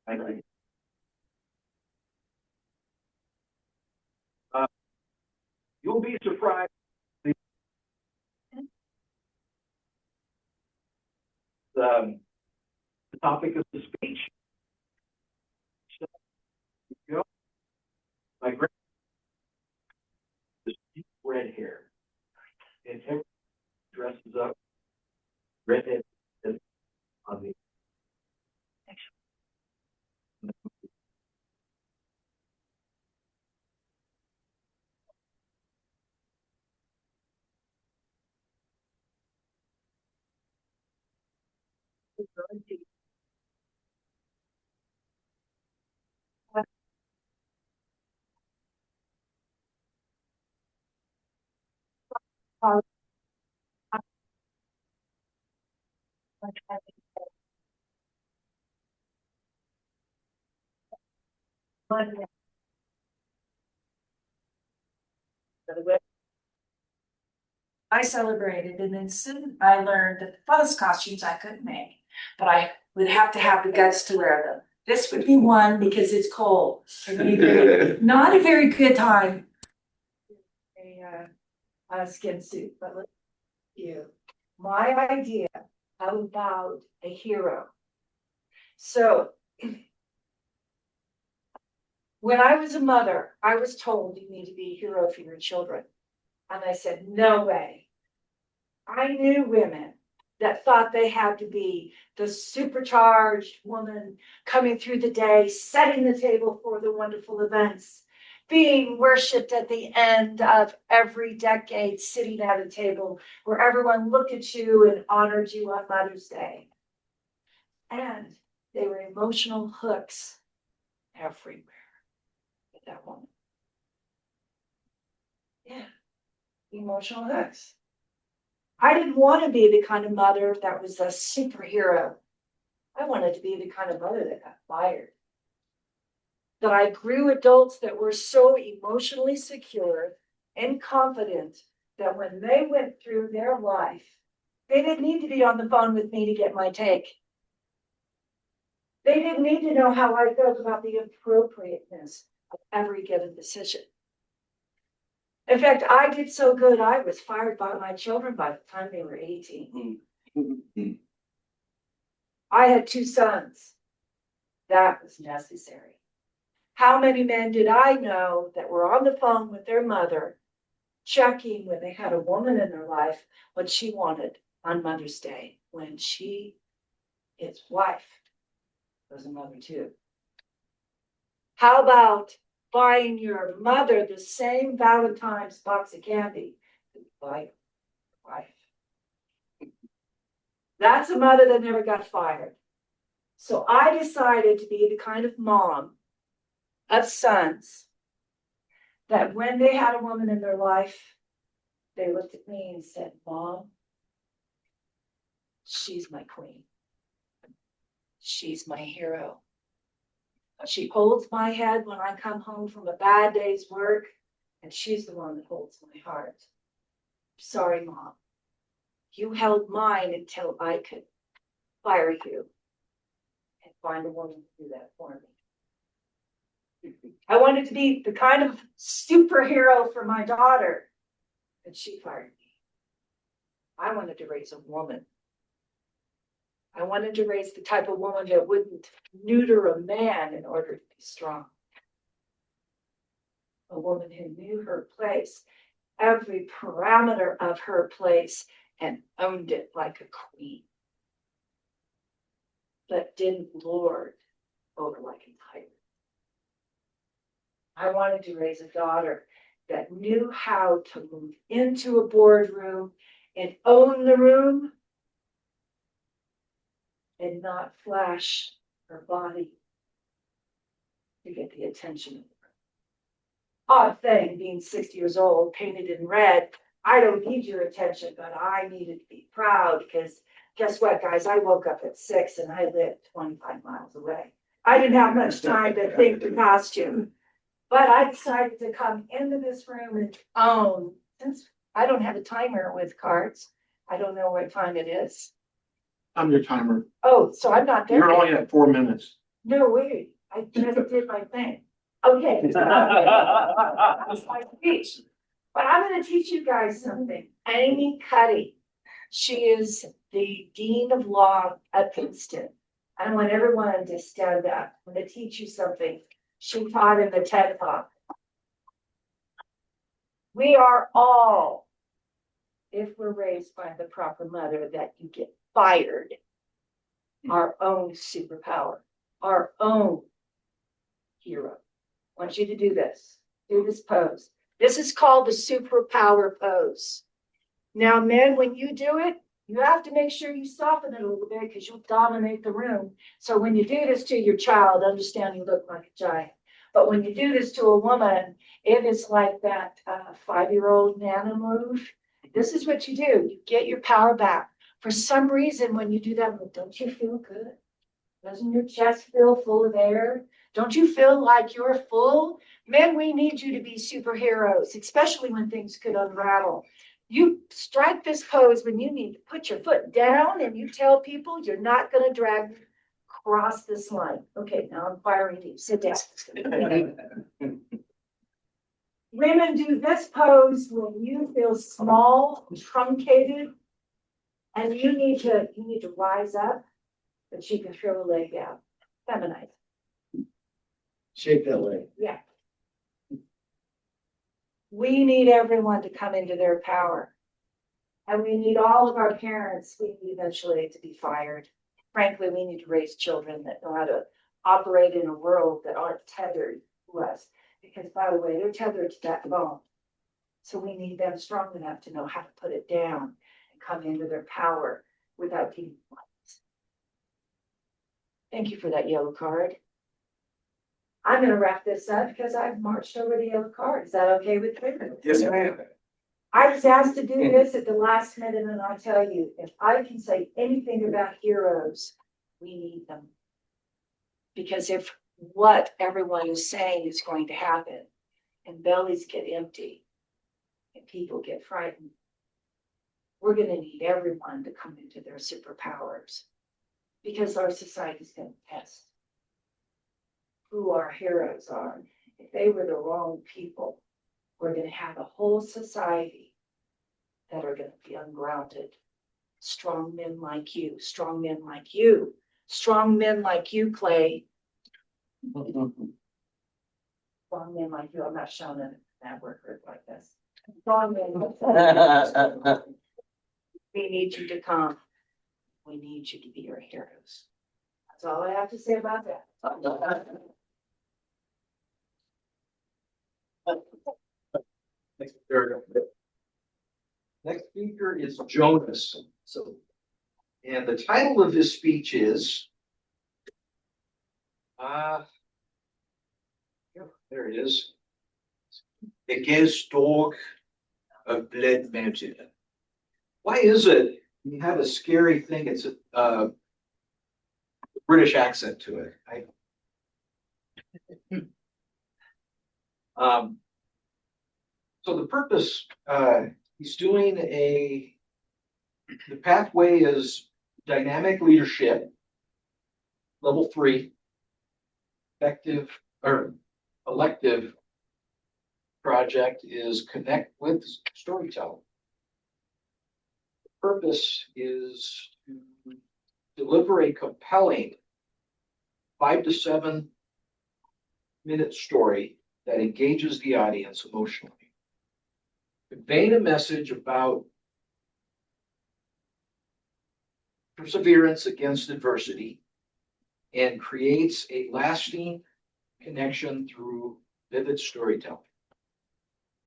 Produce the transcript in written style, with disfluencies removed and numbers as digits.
Thank you. Uh, you'll be surprised. The topic of the speech. So, you know, my grand is deep red hair, and everyone dresses up redhead on the. I celebrated, and then soon I learned that those costumes I couldn't make, but I would have to have the guts to wear them. This would be one because it's cold. Not a very good time. A skin suit, but look at you. My idea about a hero. So when I was a mother, I was told you need to be a hero for your children. And I said, no way. I knew women that thought they had to be the supercharged woman coming through the day, setting the table for the wonderful events, being worshipped at the end of every decade, sitting at a table where everyone looked at you and honored you on Mother's Day. And they were emotional hooks everywhere with that woman. Yeah, emotional hooks. I didn't want to be the kind of mother that was a superhero. I wanted to be the kind of mother that got fired. That I grew adults that were so emotionally secure and confident that when they went through their life, they didn't need to be on the phone with me to get my take. They didn't need to know how I felt about the appropriateness of every given decision. In fact, I did so good, I was fired by my children by the time they were 18. I had 2 sons. That was necessary. How many men did I know that were on the phone with their mother, checking when they had a woman in their life, what she wanted on Mother's Day, when she, his wife, was a mother too? How about buying your mother the same Valentine's box of candy that you buy your wife? That's a mother that never got fired. So I decided to be the kind of mom of sons that when they had a woman in their life, they looked at me and said, Mom, she's my queen. She's my hero. She holds my head when I come home from a bad day's work, and she's the one that holds my heart. Sorry, Mom. You held mine until I could fire you and find a woman to do that for me. I wanted to be the kind of superhero for my daughter, and she fired me. I wanted to raise a woman. I wanted to raise the type of woman that wouldn't neuter a man in order to be strong. A woman who knew her place, every parameter of her place, and owned it like a queen, but didn't lord over like a tyrant. I wanted to raise a daughter that knew how to move into a boardroom and own the room and not flash her body to get the attention of the room. Odd thing, being 60 years old, painted in red, I don't need your attention, but I needed to be proud because guess what, guys? I woke up at 6 and I lived 25 miles away. I didn't have much time to think the costume, but I decided to come into this room and own. Since I don't have a timer with cards, I don't know what time it is. I'm your timer. Oh, so I'm not there. You're yet. only at 4 minutes. No, wait, I just did my thing. Okay. That's my speech. But I'm gonna teach you guys something. Amy Cuddy. She is the Dean of Law at Princeton. I want everyone to stand up. I'm gonna teach you something. She taught in the TED Talk. We are all, if we're raised by the proper mother, that you get fired, our own superpower, our own hero. I want you to do this. Do this pose. This is called the superpower pose. Now, men, when you do it, you have to make sure you soften it a little bit because you'll dominate the room. So when you do this to your child, understand you look like a giant. But when you do this to a woman, it is like that 5-year-old Nana move. This is what you do. You get your power back. For some reason, when you do that, don't you feel good? Doesn't your chest feel full of air? Don't you feel like you're full? Men, we need you to be superheroes, especially when things could unravel. You strike this pose when you need to put your foot down and you tell people you're not going to drag across this line. Okay, now I'm firing you. Sit down. Women do this pose when you feel small, truncated, and you need to rise up, but you can throw a leg out. Feminize. Shape that way. Yeah. We need everyone to come into their power. And we need all of our parents, we need eventually to be fired. Frankly, we need to raise children that know how to operate in a world that aren't tethered to us. Because by the way, they're tethered to that phone. So we need them strong enough to know how to put it down and come into their power without being violent. Thank you for that yellow card. I'm gonna wrap this up because I've marched over the yellow card. Is that okay with you? Yes, ma'am. I was asked to do this at the last minute, and I'll tell you, if I can say anything about heroes, we need them. Because if what everyone is saying is going to happen, and bellies get empty, and people get frightened, we're gonna need everyone to come into their superpowers. Because our society's gonna test who our heroes are. If they were the wrong people, we're going to have a whole society that are going to be ungrounded. Strong men like you, strong men like you, strong men like you, Clay. Strong men like you. I'm not showing it that work group like this. Strong men like you. We need you to come. We need you to be our heroes. That's all I have to say about that. Next speaker is Jonas. And the title of his speech is, there it is. The Ghost Dog of Blood Mountain. Why is it you have a scary thing? It's a British accent to it. So the purpose, he's doing the pathway is dynamic leadership, level 3, effective or elective project is connect with storytelling. The purpose is to deliver a compelling 5 to 7 minute story that engages the audience emotionally. Conveying a message about perseverance against adversity and creates a lasting connection through vivid storytelling.